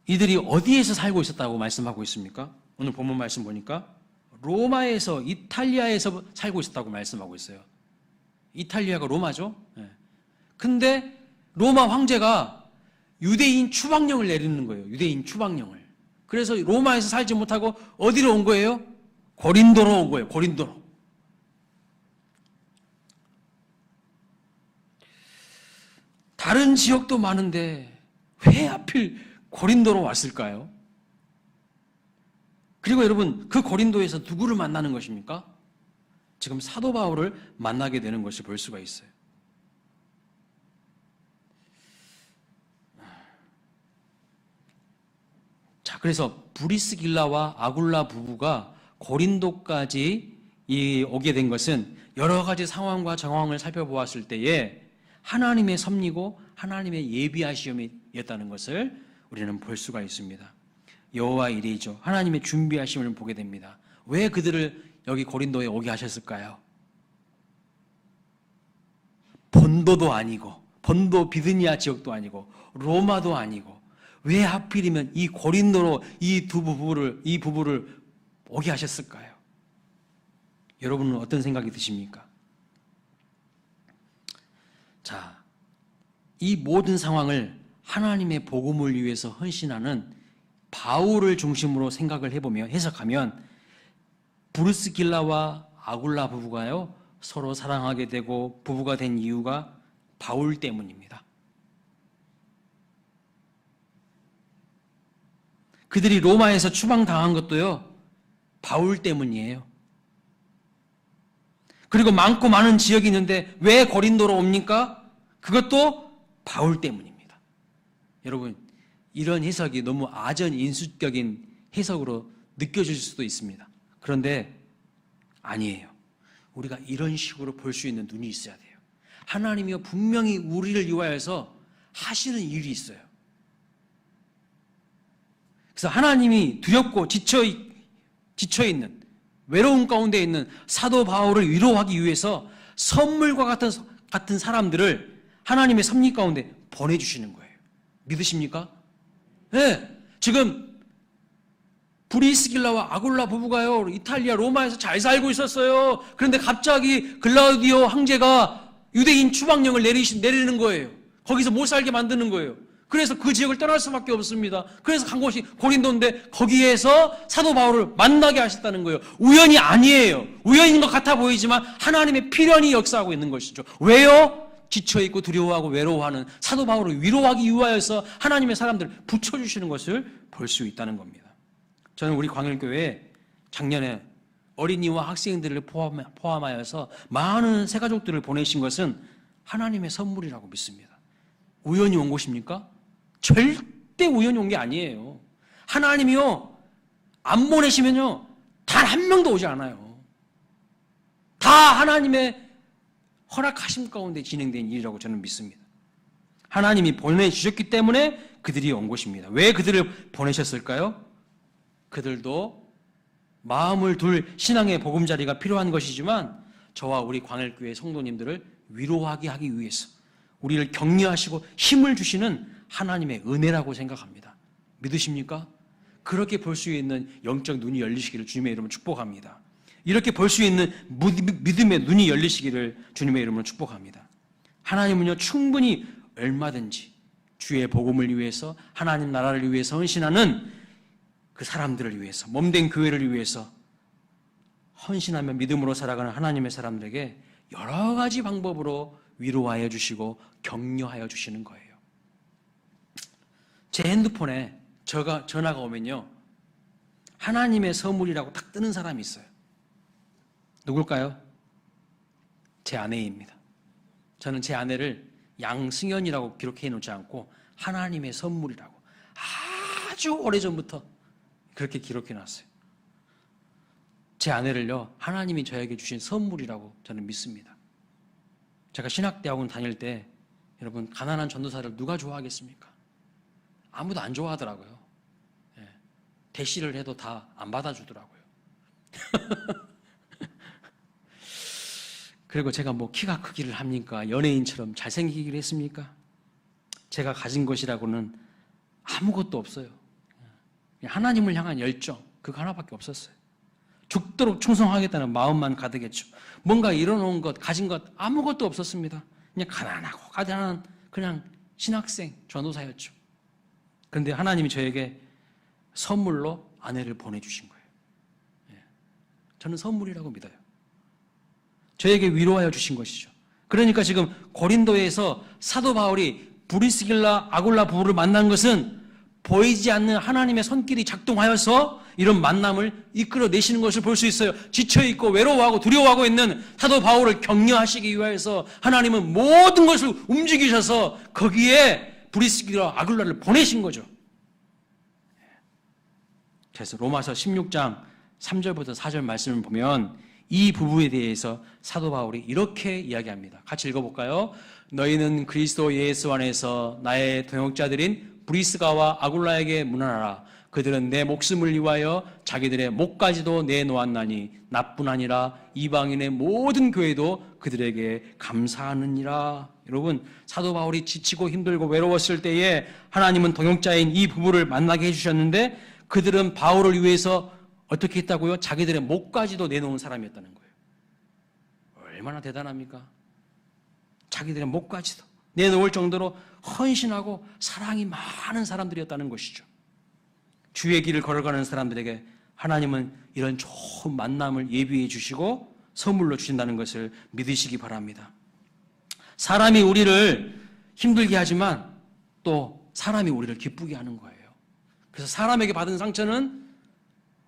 이들이 어디에서 살고 있었다고 말씀하고 있습니까? 오늘 본문 말씀 보니까 로마에서, 이탈리아에서 살고 있었다고 말씀하고 있어요. 이탈리아가 로마죠. 근데 로마 황제가 유대인 추방령을 내리는 거예요. 유대인 추방령을. 그래서 로마에서 살지 못하고 어디로 온 거예요? 고린도로 온 거예요. 고린도로. 다른 지역도 많은데 왜 하필 고린도로 왔을까요? 그리고 여러분, 그 고린도에서 누구를 만나는 것입니까? 지금 사도 바울을 만나게 되는 것을 볼 수가 있어요. 자, 그래서 브리스길라와 아굴라 부부가 고린도까지 오게 된 것은 여러 가지 상황과 정황을 살펴보았을 때에 하나님의 섭리고 하나님의 예비하심이었다는 것을 우리는 볼 수가 있습니다. 여호와 일이죠. 하나님의 준비하심을 보게 됩니다. 왜 그들을 여기 고린도에 오게 하셨을까요? 본도도 아니고, 본도 비드니아 지역도 아니고, 로마도 아니고, 왜 하필이면 이 고린도로 이 부부를 오게 하셨을까요? 여러분은 어떤 생각이 드십니까? 자, 이 모든 상황을 하나님의 복음을 위해서 헌신하는 바울을 중심으로 생각을 해보며 해석하면 브리스길라와 아굴라 부부가요, 서로 사랑하게 되고 부부가 된 이유가 바울 때문입니다. 그들이 로마에서 추방당한 것도요, 바울 때문이에요. 그리고 많고 많은 지역이 있는데 왜 고린도로 옵니까? 그것도 바울 때문입니다. 여러분, 이런 해석이 너무 아전인수격인 해석으로 느껴질 수도 있습니다. 그런데 아니에요. 우리가 이런 식으로 볼 수 있는 눈이 있어야 돼요. 하나님이요, 분명히 우리를 위하여서 하시는 일이 있어요. 그래서 하나님이 두렵고 지쳐있는, 외로움 가운데 있는 사도 바울을 위로하기 위해서 선물과 같은 사람들을 하나님의 섭리 가운데 보내주시는 거예요. 믿으십니까? 네. 지금 브리스길라와 아굴라 부부가요, 이탈리아 로마에서 잘 살고 있었어요. 그런데 갑자기 글라우디오 황제가 유대인 추방령을 내리는 거예요. 거기서 못 살게 만드는 거예요. 그래서 그 지역을 떠날 수밖에 없습니다. 그래서 간 곳이 고린도인데 거기에서 사도 바울을 만나게 하셨다는 거예요. 우연이 아니에요. 우연인 것 같아 보이지만 하나님의 필연이 역사하고 있는 것이죠. 왜요? 지쳐있고 두려워하고 외로워하는 사도 바울을 위로하기 위하여서 하나님의 사람들을 붙여주시는 것을 볼 수 있다는 겁니다. 저는 우리 광일교회에 작년에 어린이와 학생들을 포함하여서 많은 새가족들을 보내신 것은 하나님의 선물이라고 믿습니다. 우연히 온 것입니까? 절대 우연히 온 게 아니에요. 하나님이요, 안 보내시면요, 단 한 명도 오지 않아요. 다 하나님의 허락하심 가운데 진행된 일이라고 저는 믿습니다. 하나님이 보내주셨기 때문에 그들이 온 것입니다. 왜 그들을 보내셨을까요? 그들도 마음을 둘 신앙의 보금자리가 필요한 것이지만 저와 우리 광일교회 성도님들을 위로하게 하기 위해서 우리를 격려하시고 힘을 주시는 하나님의 은혜라고 생각합니다. 믿으십니까? 그렇게 볼 수 있는 영적 눈이 열리시기를 주님의 이름으로 축복합니다. 이렇게 볼 수 있는 믿음의 눈이 열리시기를 주님의 이름으로 축복합니다. 하나님은요, 충분히 얼마든지 주의 복음을 위해서, 하나님 나라를 위해서 헌신하는 그 사람들을 위해서, 몸된 교회를 위해서 헌신하며 믿음으로 살아가는 하나님의 사람들에게 여러 가지 방법으로 위로하여 주시고 격려하여 주시는 거예요. 제 핸드폰에 전화가 오면요, 하나님의 선물이라고 딱 뜨는 사람이 있어요. 누굴까요? 제 아내입니다. 저는 제 아내를 양승연이라고 기록해 놓지 않고 하나님의 선물이라고 아주 오래전부터 그렇게 기록해 놨어요. 제 아내를요, 하나님이 저에게 주신 선물이라고 저는 믿습니다. 제가 신학대학원 다닐 때 여러분, 가난한 전도사를 누가 좋아하겠습니까? 아무도 안 좋아하더라고요. 예. 대시를 해도 다 안 받아주더라고요. 그리고 제가 뭐 키가 크기를 합니까? 연예인처럼 잘생기기를 했습니까? 제가 가진 것이라고는 아무것도 없어요. 하나님을 향한 열정, 그거 하나밖에 없었어요. 죽도록 충성하겠다는 마음만 가득했죠. 뭔가 이뤄놓은 것, 가진 것 아무것도 없었습니다. 그냥 가난하고 가난한 그냥 신학생, 전도사였죠. 그런데 하나님이 저에게 선물로 아내를 보내주신 거예요. 저는 선물이라고 믿어요. 저에게 위로하여 주신 것이죠. 그러니까 지금 고린도에서 사도 바울이 브리스길라, 아굴라 부부를 만난 것은 보이지 않는 하나님의 손길이 작동하여서 이런 만남을 이끌어내시는 것을 볼 수 있어요. 지쳐있고 외로워하고 두려워하고 있는 사도 바울을 격려하시기 위해서 하나님은 모든 것을 움직이셔서 거기에 브리스길라, 아굴라를 보내신 거죠. 그래서 로마서 16장 3절부터 4절 말씀을 보면 이 부부에 대해서 사도 바울이 이렇게 이야기합니다. 같이 읽어볼까요? 너희는 그리스도 예수 안에서 나의 동역자들인 브리스가와 아굴라에게 문안하라. 그들은 내 목숨을 위하여 자기들의 목까지도 내놓았나니 나뿐 아니라 이방인의 모든 교회도 그들에게 감사하느니라. 여러분, 사도 바울이 지치고 힘들고 외로웠을 때에 하나님은 동역자인 이 부부를 만나게 해주셨는데 그들은 바울을 위해서 어떻게 했다고요? 자기들의 목까지도 내놓은 사람이었다는 거예요. 얼마나 대단합니까? 자기들의 목까지도 내놓을 정도로 헌신하고 사랑이 많은 사람들이었다는 것이죠. 주의 길을 걸어가는 사람들에게 하나님은 이런 좋은 만남을 예비해 주시고 선물로 주신다는 것을 믿으시기 바랍니다. 사람이 우리를 힘들게 하지만 또 사람이 우리를 기쁘게 하는 거예요. 그래서 사람에게 받은 상처는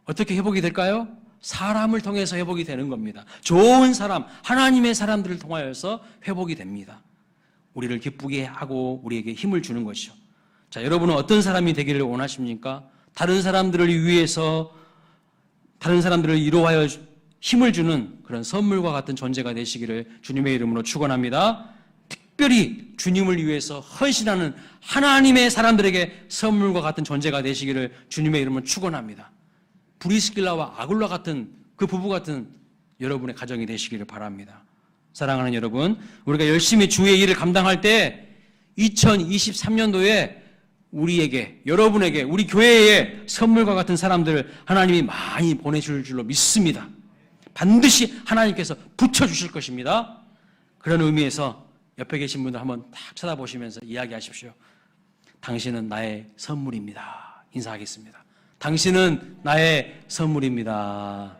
어떻게 회복이 될까요? 사람을 통해서 회복이 되는 겁니다. 좋은 사람, 하나님의 사람들을 통하여서 회복이 됩니다. 우리를 기쁘게 하고 우리에게 힘을 주는 것이죠. 자, 여러분은 어떤 사람이 되기를 원하십니까? 다른 사람들을 위해서, 다른 사람들을 위로하여 힘을 주는 그런 선물과 같은 존재가 되시기를 주님의 이름으로 축원합니다. 특별히 주님을 위해서 헌신하는 하나님의 사람들에게 선물과 같은 존재가 되시기를 주님의 이름으로 축원합니다. 브리스길라와 아굴라 같은 그 부부 같은 여러분의 가정이 되시기를 바랍니다. 사랑하는 여러분, 우리가 열심히 주의 일을 감당할 때 2023년도에 우리에게, 여러분에게, 우리 교회에 선물과 같은 사람들을 하나님이 많이 보내줄 줄로 믿습니다. 반드시 하나님께서 붙여주실 것입니다. 그런 의미에서 옆에 계신 분들 한번 딱 쳐다보시면서 이야기하십시오. 당신은 나의 선물입니다. 인사하겠습니다. 당신은 나의 선물입니다.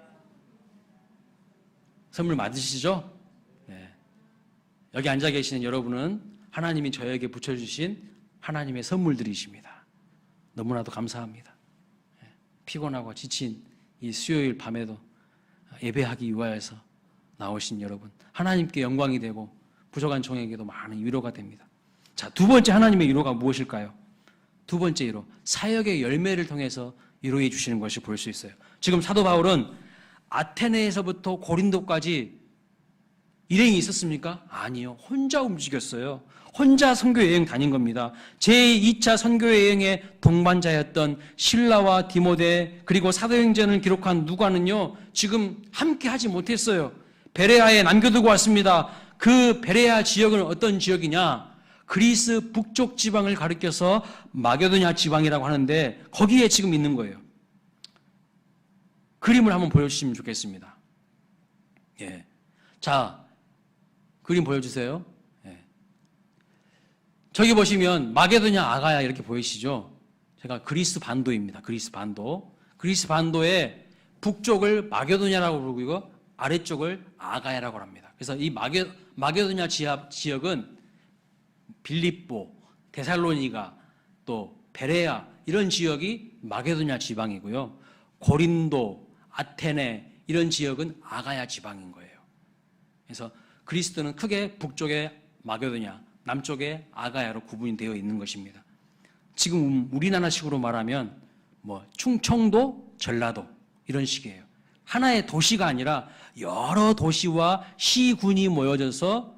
선물 맞으시죠? 네. 여기 앉아 계시는 여러분은 하나님이 저에게 붙여주신 하나님의 선물들이십니다. 너무나도 감사합니다. 네. 피곤하고 지친 이 수요일 밤에도 예배하기 위하여서 나오신 여러분, 하나님께 영광이 되고 부족한 종에게도 많은 위로가 됩니다. 자, 두 번째 하나님의 위로가 무엇일까요? 두 번째 위로, 사역의 열매를 통해서 위로해 주시는 것을 볼 수 있어요. 지금 사도 바울은 아테네에서부터 고린도까지 일행이 있었습니까? 아니요. 혼자 움직였어요. 혼자 선교 여행 다닌 겁니다. 제2차 선교 여행의 동반자였던 실라와 디모데, 그리고 사도행전을 기록한 누가는요, 지금 함께 하지 못했어요. 베레아에 남겨두고 왔습니다. 그 베레아 지역은 어떤 지역이냐? 그리스 북쪽 지방을 가리켜서 마게도냐 지방이라고 하는데 거기에 지금 있는 거예요. 그림을 한번 보여주시면 좋겠습니다. 예. 자, 그림 보여주세요. 예. 저기 보시면 마게도냐 아가야 이렇게 보이시죠? 제가 그리스 반도입니다. 그리스 반도. 그리스 반도의 북쪽을 마게도냐라고 부르고 아래쪽을 아가야라고 합니다. 그래서 이 마게도냐 지역은 빌립보, 데살로니가, 또 베레아 이런 지역이 마게도냐 지방이고요. 고린도, 아테네 이런 지역은 아가야 지방인 거예요. 그래서 그리스도는 크게 북쪽에 마게도냐, 남쪽에 아가야로 구분이 되어 있는 것입니다. 지금 우리나라식으로 말하면 뭐 충청도, 전라도 이런 식이에요. 하나의 도시가 아니라 여러 도시와 시군이 모여져서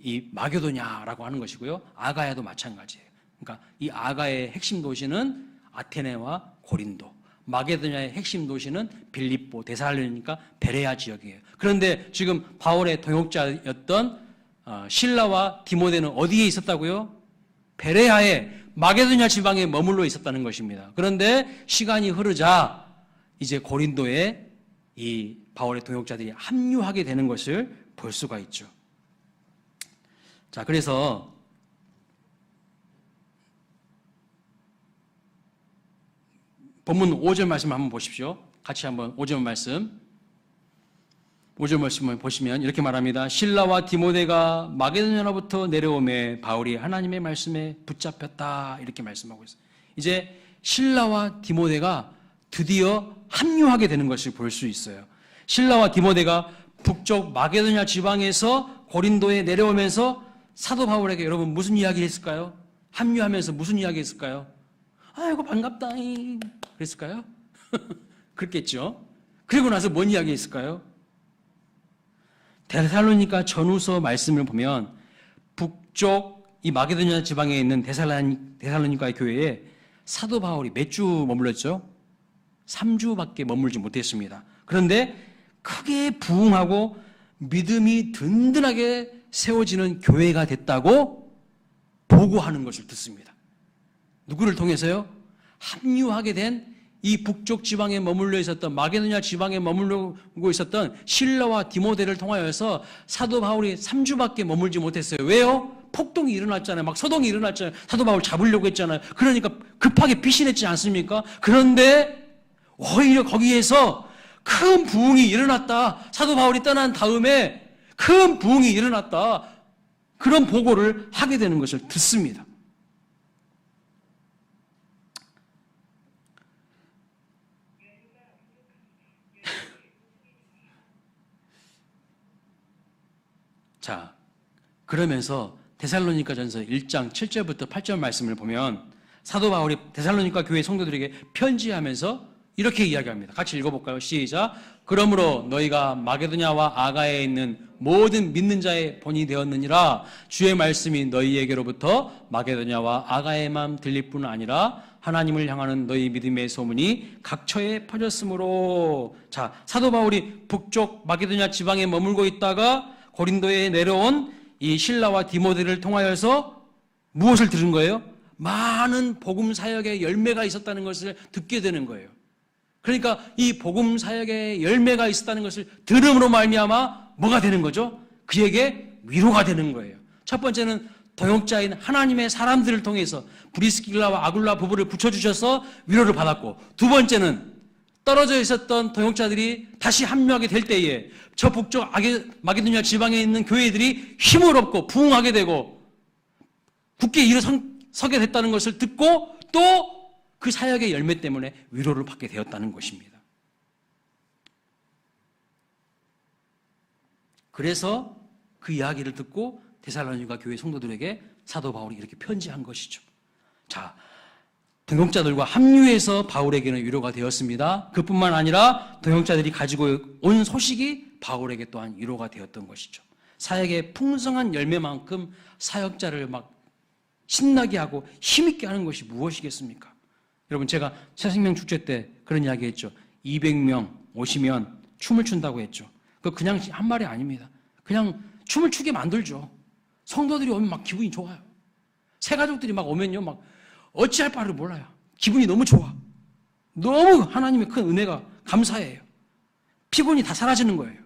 이 마게도냐라고 하는 것이고요. 아가야도 마찬가지예요. 그러니까 이 아가야의 핵심 도시는 아테네와 고린도, 마게도냐의 핵심 도시는 빌립보, 데살로니가, 베레아 지역이에요. 그런데 지금 바울의 동역자였던 실라와 디모데는 어디에 있었다고요? 베레아의 마게도냐 지방에 머물러 있었다는 것입니다. 그런데 시간이 흐르자 이제 고린도에 이 바울의 동역자들이 합류하게 되는 것을 볼 수가 있죠. 자, 그래서 본문 5절 말씀 한번 보십시오. 같이 한번 5절 말씀. 5절 말씀을 보시면 이렇게 말합니다. 실라와 디모데가 마게도냐로부터 내려오매 바울이 하나님의 말씀에 붙잡혔다. 이렇게 말씀하고 있어요. 이제 실라와 디모데가 드디어 합류하게 되는 것을 볼 수 있어요. 실라와 디모데가 북쪽 마게도냐 지방에서 고린도에 내려오면서 사도 바울에게 여러분 무슨 이야기를 했을까요? 합류하면서 무슨 이야기 했을까요? 아이고 반갑다 그랬을까요? 그랬겠죠. 그리고 나서 뭔 이야기 했을까요? 데살로니가 전후서 말씀을 보면 북쪽 이 마게도냐 지방에 있는 데살로니가 교회에 사도 바울이 몇 주 머물렀죠? 3주밖에 머물지 못했습니다. 그런데 크게 부흥하고 믿음이 든든하게 세워지는 교회가 됐다고 보고하는 것을 듣습니다. 누구를 통해서요? 합류하게 된 이 북쪽 지방에 머물러 있었던 마게도냐 지방에 머물고 있었던 실라와 디모데를 통하여서 사도 바울이 3주밖에 머물지 못했어요. 왜요? 폭동이 일어났잖아요. 막 소동이 일어났잖아요. 사도 바울 잡으려고 했잖아요. 그러니까 급하게 피신했지 않습니까? 그런데 오히려 거기에서 큰 부흥이 일어났다. 사도 바울이 떠난 다음에 큰 부흥이 일어났다. 그런 보고를 하게 되는 것을 듣습니다. 자, 그러면서 데살로니가전서 1장 7절부터 8절 말씀을 보면 사도 바울이 데살로니가 교회 성도들에게 편지하면서 이렇게 이야기합니다. 같이 읽어볼까요? 시작. 그러므로 너희가 마게도냐와 아가야에 있는 모든 믿는 자의 본이 되었느니라. 주의 말씀이 너희에게로부터 마게도냐와 아가야에만 들릴 뿐 아니라 하나님을 향하는 너희 믿음의 소문이 각처에 퍼졌으므로. 자, 사도 바울이 북쪽 마게도냐 지방에 머물고 있다가 고린도에 내려온 이 실라와 디모데를 통하여서 무엇을 들은 거예요? 많은 복음 사역의 열매가 있었다는 것을 듣게 되는 거예요. 그러니까 이 복음 사역의 열매가 있었다는 것을 들음으로 말미암아 뭐가 되는 거죠? 그에게 위로가 되는 거예요. 첫 번째는 동역자인 하나님의 사람들을 통해서 브리스길라와 아굴라 부부를 붙여주셔서 위로를 받았고, 두 번째는 떨어져 있었던 동역자들이 다시 합류하게 될 때에 저 북쪽 마게도니아 지방에 있는 교회들이 힘을 얻고 부흥하게 되고 굳게 일어서게 됐다는 것을 듣고 또 그 사역의 열매 때문에 위로를 받게 되었다는 것입니다. 그래서 그 이야기를 듣고 데살로니가 교회 성도들에게 사도 바울이 이렇게 편지한 것이죠. 자, 동역자들과 합류해서 바울에게는 위로가 되었습니다. 그뿐만 아니라 동역자들이 가지고 온 소식이 바울에게 또한 위로가 되었던 것이죠. 사역의 풍성한 열매만큼 사역자를 막 신나게 하고 힘있게 하는 것이 무엇이겠습니까? 여러분, 제가 새생명 축제 때 그런 이야기 했죠. 200명 오시면 춤을 춘다고 했죠. 그거 그냥 한 말이 아닙니다. 그냥 춤을 추게 만들죠. 성도들이 오면 막 기분이 좋아요. 새가족들이 막 오면요, 막 어찌할 바를 몰라요. 기분이 너무 좋아. 너무 하나님의 큰 은혜가 감사해요. 피곤이 다 사라지는 거예요.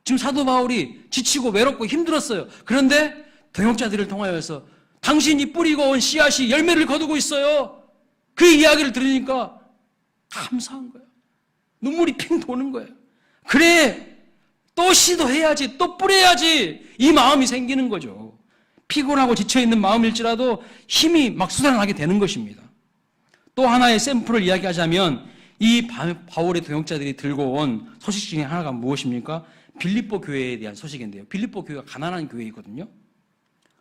지금 사도 바울이 지치고 외롭고 힘들었어요. 그런데 동역자들을 통하여서 당신이 뿌리고 온 씨앗이 열매를 거두고 있어요. 그 이야기를 들으니까 감사한 거예요. 눈물이 핑 도는 거예요. 그래, 또 시도해야지, 또 뿌려야지, 이 마음이 생기는 거죠. 피곤하고 지쳐있는 마음일지라도 힘이 막 솟아나게 되는 것입니다. 또 하나의 샘플을 이야기하자면 이 바울의 동역자들이 들고 온 소식 중에 하나가 무엇입니까? 빌립보 교회에 대한 소식인데요. 빌립보 교회가 가난한 교회이거든요.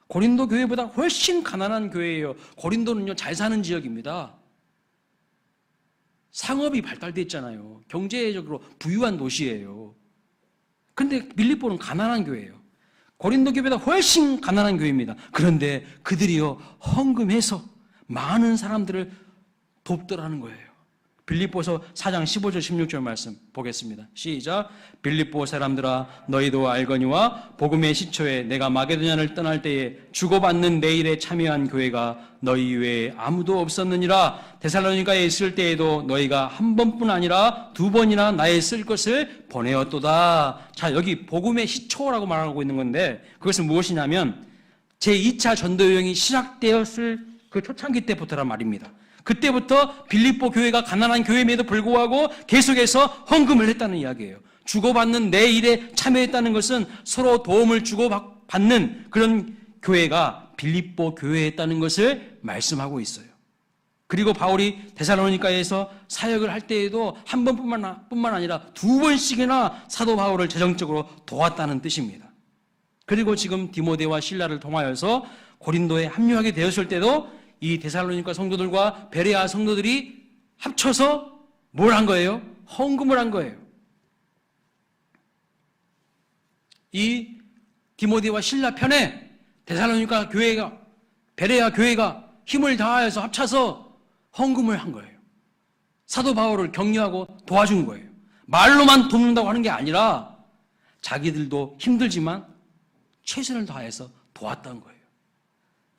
고린도 교회보다 훨씬 가난한 교회예요. 고린도는요, 잘 사는 지역입니다. 상업이 발달되어 있잖아요. 경제적으로 부유한 도시예요. 근데 빌립보는 가난한 교회예요. 고린도 교회보다 훨씬 가난한 교회입니다. 그런데 그들이요, 헌금해서 많은 사람들을 돕더라는 거예요. 빌립보서 4장 15절 16절 말씀 보겠습니다. 시작. 빌립보 사람들아, 너희도 알거니와 복음의 시초에 내가 마게도냐를 떠날 때에 주고받는 내 일에 참여한 교회가 너희 외에 아무도 없었느니라. 데살로니가에 있을 때에도 너희가 한 번뿐 아니라 두 번이나 나의 쓸 것을 보내었도다. 자, 여기 복음의 시초라고 말하고 있는 건데 그것은 무엇이냐면 제2차 전도 여행이 시작되었을 그 초창기 때부터란 말입니다. 그때부터 빌립보 교회가 가난한 교회임에도 불구하고 계속해서 헌금을 했다는 이야기예요. 주고받는 내 일에 참여했다는 것은 서로 도움을 주고받는 그런 교회가 빌립보 교회였다는 것을 말씀하고 있어요. 그리고 바울이 데살로니가에서 사역을 할 때에도 한 번뿐만 아니라 두 번씩이나 사도 바울을 재정적으로 도왔다는 뜻입니다. 그리고 지금 디모데와 실라를 통하여서 고린도에 합류하게 되었을 때도 이 데살로니가 성도들과 베레아 성도들이 합쳐서 뭘 한 거예요? 헌금을 한 거예요. 이 디모데와 실라 편에 데살로니가 교회가, 베레아 교회가 힘을 다하여서 합쳐서 헌금을 한 거예요. 사도 바울을 격려하고 도와준 거예요. 말로만 돕는다고 하는 게 아니라 자기들도 힘들지만 최선을 다해서 도왔던 거예요.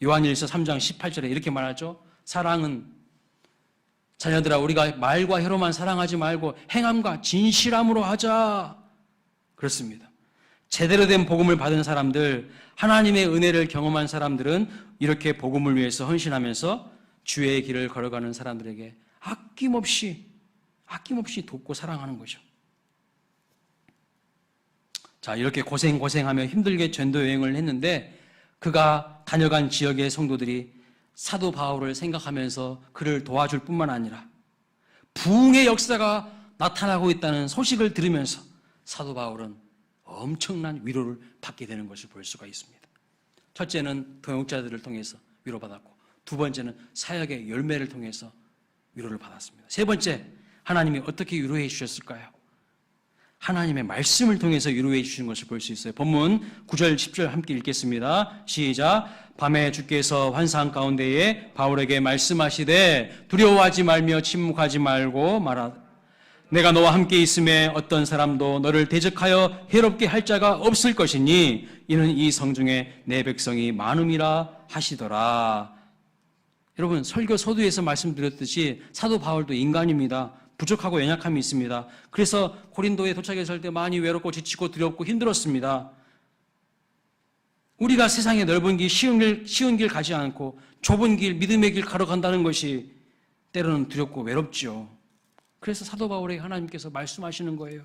요한일서 3장 18절에 이렇게 말하죠. 사랑은, 자녀들아, 우리가 말과 혀로만 사랑하지 말고 행함과 진실함으로 하자. 그렇습니다. 제대로 된 복음을 받은 사람들, 하나님의 은혜를 경험한 사람들은 이렇게 복음을 위해서 헌신하면서 주의 길을 걸어가는 사람들에게 아낌없이 돕고 사랑하는 거죠. 자, 이렇게 고생하며 힘들게 전도 여행을 했는데 그가 다녀간 지역의 성도들이 사도 바울을 생각하면서 그를 도와줄 뿐만 아니라 부흥의 역사가 나타나고 있다는 소식을 들으면서 사도 바울은 엄청난 위로를 받게 되는 것을 볼 수가 있습니다. 첫째는 동역자들을 통해서 위로받았고, 두 번째는 사역의 열매를 통해서 위로를 받았습니다. 세 번째, 하나님이 어떻게 위로해 주셨을까요? 하나님의 말씀을 통해서 위로해 주시는 것을 볼 수 있어요. 본문 9절 10절 함께 읽겠습니다. 시작. 밤에 주께서 환상 가운데에 바울에게 말씀하시되 두려워하지 말며 침묵하지 말고 말하라. 내가 너와 함께 있음에 어떤 사람도 너를 대적하여 해롭게 할 자가 없을 것이니 이는 이 성중에 내 백성이 많음이라 하시더라. 여러분, 설교 서두에서 말씀드렸듯이 사도 바울도 인간입니다. 부족하고 연약함이 있습니다. 그래서 고린도에 도착했을 때 많이 외롭고 지치고 두렵고 힘들었습니다. 우리가 세상의 넓은 길, 쉬운 길 가지 않고 좁은 길, 믿음의 길 걸어간다는 것이 때로는 두렵고 외롭죠. 그래서 사도 바울에게 하나님께서 말씀하시는 거예요.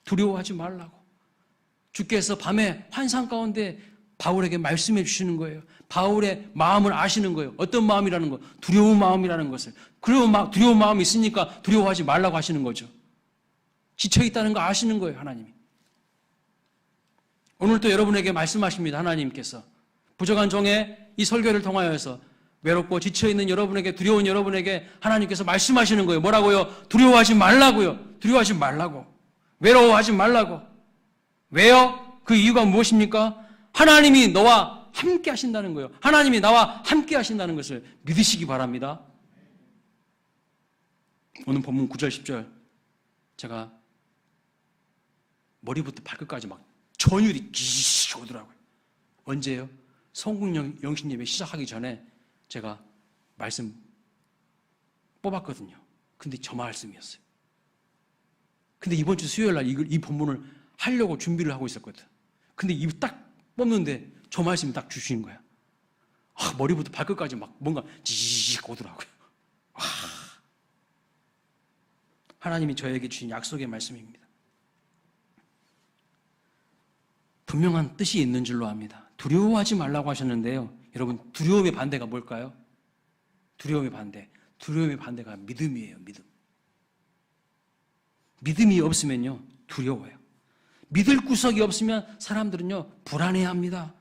두려워하지 말라고. 주께서 밤에 환상 가운데 바울에게 말씀해 주시는 거예요. 바울의 마음을 아시는 거예요. 어떤 마음이라는 거? 두려운 마음이라는 것을. 두려운 마음이 있으니까 두려워하지 말라고 하시는 거죠. 지쳐있다는 거 아시는 거예요, 하나님이. 오늘 또 여러분에게 말씀하십니다, 하나님께서. 부족한 종의 이 설교를 통하여서 외롭고 지쳐있는 여러분에게, 두려운 여러분에게 하나님께서 말씀하시는 거예요. 뭐라고요? 두려워하지 말라고요. 두려워하지 말라고. 외로워하지 말라고. 왜요? 그 이유가 무엇입니까? 하나님이 너와 함께 하신다는 거예요. 하나님이 나와 함께 하신다는 것을 믿으시기 바랍니다. 오늘 본문 9절, 10절 제가 머리부터 발끝까지 막 전율이 기시시 오더라고요. 언제요? 성국 영신 예배 시작하기 전에 제가 말씀 뽑았거든요. 근데 저 말씀이었어요. 근데 이번 주 수요일 날 이 본문을 하려고 준비를 하고 있었거든. 근데 입 딱 뽑는데 저 말씀이 딱 주신 거야. 머리부터 발끝까지 막 뭔가 지지직 오더라고요. 하나님이 저에게 주신 약속의 말씀입니다. 분명한 뜻이 있는 줄로 압니다. 두려워하지 말라고 하셨는데요. 여러분, 두려움의 반대가 뭘까요? 두려움의 반대. 두려움의 반대가 믿음이에요, 믿음. 믿음이 없으면요, 두려워요. 믿을 구석이 없으면 사람들은요, 불안해합니다.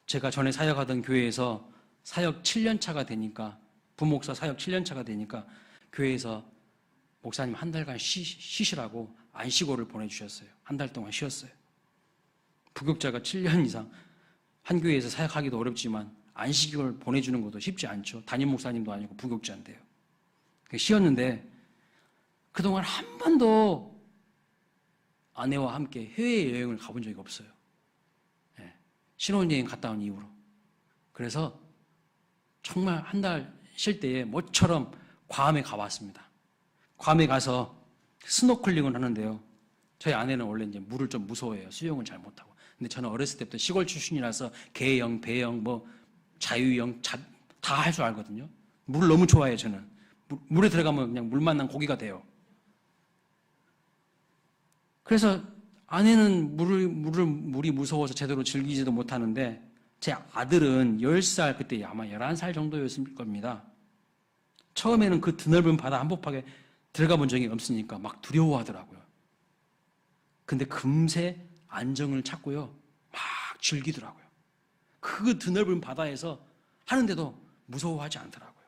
제가 전에 사역하던 교회에서 사역 7년 차가 되니까, 부목사 사역 7년 차가 되니까 교회에서 목사님 한 달간 쉬시라고 안식오를 보내주셨어요. 한 달 동안 쉬었어요. 부교육자가 7년 이상 한 교회에서 사역하기도 어렵지만 안식을 보내주는 것도 쉽지 않죠. 담임 목사님도 아니고 부교육자인데요. 쉬었는데 그동안 한 번도 아내와 함께 해외여행을 가본 적이 없어요. 네. 신혼여행 갔다 온 이후로. 그래서 정말 한 달 쉴 때에 모처럼 괌에 가봤습니다. 괌에 가서 스노클링을 하는데요. 저희 아내는 원래 이제 물을 좀 무서워해요. 수영을 잘 못하고. 근데 저는 어렸을 때부터 시골 출신이라서 개영, 배영, 자유형 다 할 줄 알거든요. 물을 너무 좋아해요, 저는. 물에 들어가면 그냥 물 만난 고기가 돼요. 그래서 아내는 물이 무서워서 제대로 즐기지도 못하는데 제 아들은 10살, 그때 아마 11살 정도였을 겁니다. 처음에는 그 드넓은 바다 한복판에 들어가 본 적이 없으니까 막 두려워하더라고요. 근데 금세 안정을 찾고요. 막 즐기더라고요. 그 드넓은 바다에서 하는데도 무서워하지 않더라고요.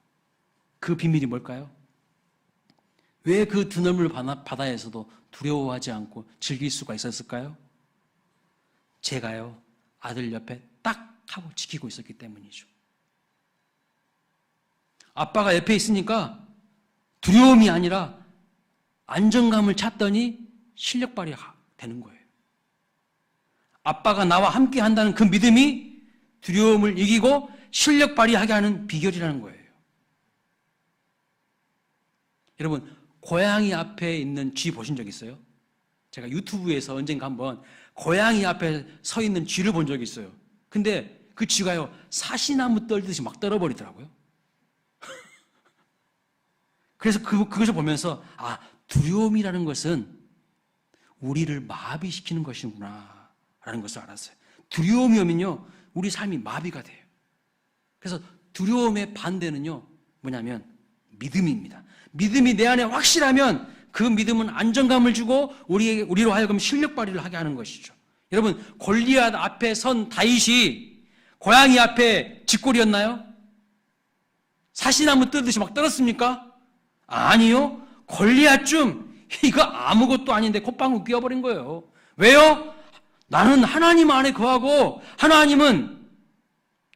그 비밀이 뭘까요? 왜 그 드넓은 바다에서도 두려워하지 않고 즐길 수가 있었을까요? 제가요, 아들 옆에 딱 하고 지키고 있었기 때문이죠. 아빠가 옆에 있으니까 두려움이 아니라 안정감을 찾더니 실력 발휘가 되는 거예요. 아빠가 나와 함께 한다는 그 믿음이 두려움을 이기고 실력 발휘하게 하는 비결이라는 거예요. 여러분, 고양이 앞에 있는 쥐 보신 적 있어요? 제가 유튜브에서 언젠가 한번 고양이 앞에 서 있는 쥐를 본 적이 있어요. 근데 그 쥐가요, 사시나무 떨듯이 막 떨어버리더라고요. 그래서 그것을 보면서 두려움이라는 것은 우리를 마비시키는 것이구나 라는 것을 알았어요. 두려움이 오면요, 우리 삶이 마비가 돼요. 그래서 두려움의 반대는요, 뭐냐면 믿음입니다. 믿음이 내 안에 확실하면 그 믿음은 안정감을 주고 우리로 하여금 실력 발휘를 하게 하는 것이죠. 여러분, 골리앗 앞에 선 다윗이 고양이 앞에 쥐꼬리였나요? 사시나무 뜨듯이 막 떨었습니까? 아니요. 골리앗 이거 아무것도 아닌데 콧방울 끼어버린 거예요. 왜요? 나는 하나님 안에 거하고 하나님은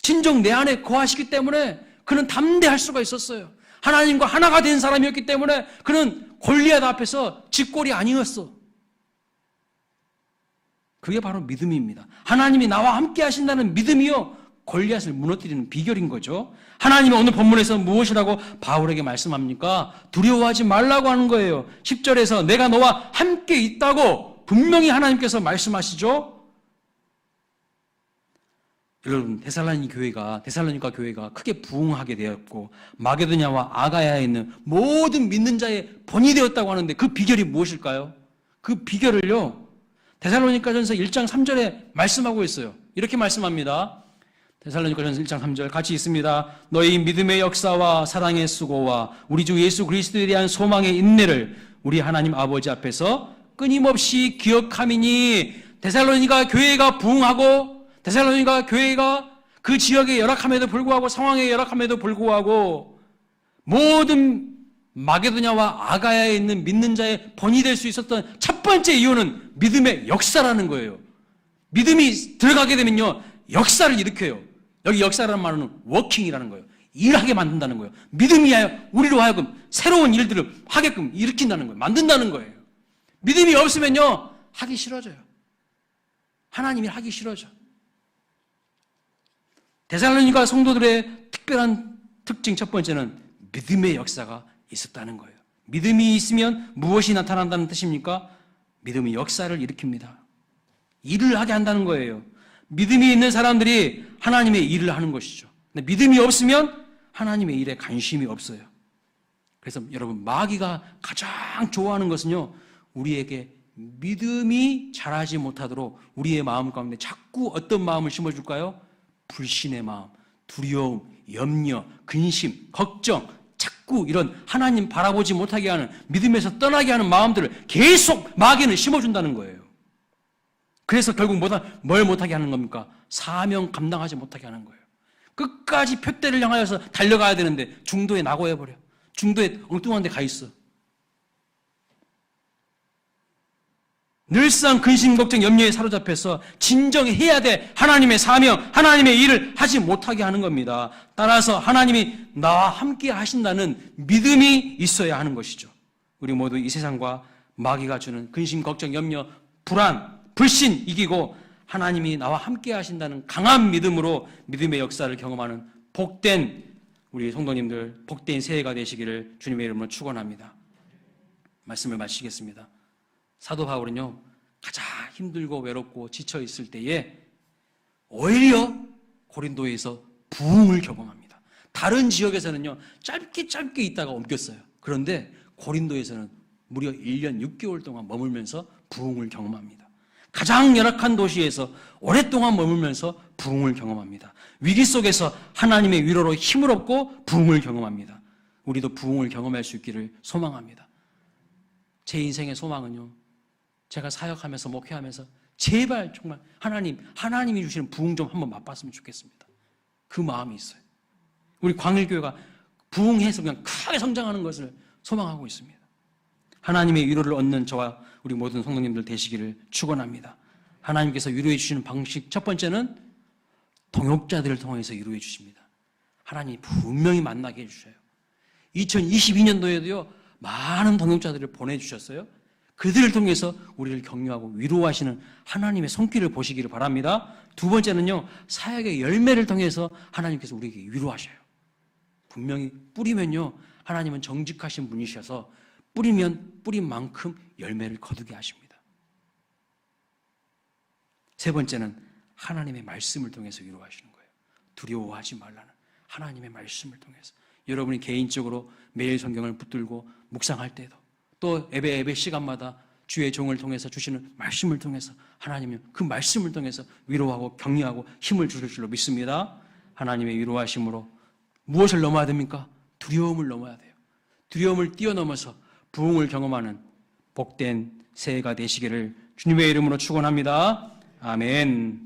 진정 내 안에 거하시기 때문에 그는 담대할 수가 있었어요. 하나님과 하나가 된 사람이었기 때문에 그는 골리앗 앞에서 쥐꼬리 아니었어. 그게 바로 믿음입니다. 하나님이 나와 함께 하신다는 믿음이요, 골리앗을 무너뜨리는 비결인 거죠. 하나님이 오늘 본문에서 무엇이라고 바울에게 말씀합니까? 두려워하지 말라고 하는 거예요. 10절에서 내가 너와 함께 있다고 분명히 하나님께서 말씀하시죠. 여러분, 데살로니가 교회가 크게 부흥하게 되었고 마게도냐와 아가야에 있는 모든 믿는 자의 본이 되었다고 하는데 그 비결이 무엇일까요? 그 비결을요, 데살로니가전서 1장 3절에 말씀하고 있어요. 이렇게 말씀합니다. 데살로니가전서 1장 3절 같이 있습니다. 너희 믿음의 역사와 사랑의 수고와 우리 주 예수 그리스도에 대한 소망의 인내를 우리 하나님 아버지 앞에서 끊임없이 기억함이니. 데살로니가 교회가 부흥하고 데살로니가 교회가 그 지역의 열악함에도 불구하고 상황의 열악함에도 불구하고 모든 마게도냐와 아가야에 있는 믿는 자의 본이 될 수 있었던 첫 번째 이유는 믿음의 역사라는 거예요. 믿음이 들어가게 되면요, 역사를 일으켜요. 여기 역사라는 말은 워킹이라는 거예요. 일하게 만든다는 거예요. 믿음이 우리로 하여금 새로운 일들을 하게끔 일으킨다는 거예요. 만든다는 거예요. 믿음이 없으면요, 하기 싫어져요. 하나님이 하기 싫어져. 데살로니가 성도들의 특별한 특징 첫 번째는 믿음의 역사가 있었다는 거예요. 믿음이 있으면 무엇이 나타난다는 뜻입니까? 믿음이 역사를 일으킵니다. 일을 하게 한다는 거예요. 믿음이 있는 사람들이 하나님의 일을 하는 것이죠. 근데 믿음이 없으면 하나님의 일에 관심이 없어요. 그래서 여러분, 마귀가 가장 좋아하는 것은요, 우리에게 믿음이 자라지 못하도록 우리의 마음 가운데 자꾸 어떤 마음을 심어줄까요? 불신의 마음, 두려움, 염려, 근심, 걱정, 자꾸 이런 하나님 바라보지 못하게 하는, 믿음에서 떠나게 하는 마음들을 계속 마귀는 심어준다는 거예요. 그래서 결국 뭘 못하게 하는 겁니까? 사명 감당하지 못하게 하는 거예요. 끝까지 표대를 향하여서 달려가야 되는데 중도에 낙오해버려. 중도에 엉뚱한 데 가 있어. 늘상 근심, 걱정, 염려에 사로잡혀서 진정해야 돼 하나님의 사명, 하나님의 일을 하지 못하게 하는 겁니다. 따라서 하나님이 나와 함께 하신다는 믿음이 있어야 하는 것이죠. 우리 모두 이 세상과 마귀가 주는 근심, 걱정, 염려, 불안, 불신 이기고 하나님이 나와 함께 하신다는 강한 믿음으로 믿음의 역사를 경험하는 복된 우리 성도님들, 복된 새해가 되시기를 주님의 이름으로 축원합니다. 말씀을 마치겠습니다. 사도 바울은요, 가장 힘들고 외롭고 지쳐 있을 때에 오히려 고린도에서 부흥을 경험합니다. 다른 지역에서는요, 짧게 있다가 옮겼어요. 그런데 고린도에서는 무려 1년 6개월 동안 머물면서 부흥을 경험합니다. 가장 열악한 도시에서 오랫동안 머물면서 부흥을 경험합니다. 위기 속에서 하나님의 위로로 힘을 얻고 부흥을 경험합니다. 우리도 부흥을 경험할 수 있기를 소망합니다. 제 인생의 소망은요, 제가 사역하면서 목회하면서 제발 정말 하나님이 주시는 부흥 좀 한번 맛봤으면 좋겠습니다. 그 마음이 있어요. 우리 광일교회가 부흥해서 그냥 크게 성장하는 것을 소망하고 있습니다. 하나님의 위로를 얻는 저와 우리 모든 성도님들 되시기를 축원합니다. 하나님께서 위로해 주시는 방식 첫 번째는 동역자들을 통해서 위로해 주십니다. 하나님이 분명히 만나게 해주셔요. 2022년도에도요 많은 동역자들을 보내주셨어요. 그들을 통해서 우리를 격려하고 위로하시는 하나님의 손길을 보시기를 바랍니다. 두 번째는요, 사역의 열매를 통해서 하나님께서 우리에게 위로하셔요. 분명히 뿌리면요, 하나님은 정직하신 분이셔서 뿌리면 뿌린 만큼 열매를 거두게 하십니다. 세 번째는 하나님의 말씀을 통해서 위로하시는 거예요. 두려워하지 말라는 하나님의 말씀을 통해서. 여러분이 개인적으로 매일 성경을 붙들고 묵상할 때도, 또 예배 시간마다 주의 종을 통해서 주시는 말씀을 통해서 하나님은 그 말씀을 통해서 위로하고 격려하고 힘을 주실 줄로 믿습니다. 하나님의 위로하심으로 무엇을 넘어야 됩니까? 두려움을 넘어야 돼요. 두려움을 뛰어넘어서 부흥을 경험하는 복된 새해가 되시기를 주님의 이름으로 축원합니다. 아멘.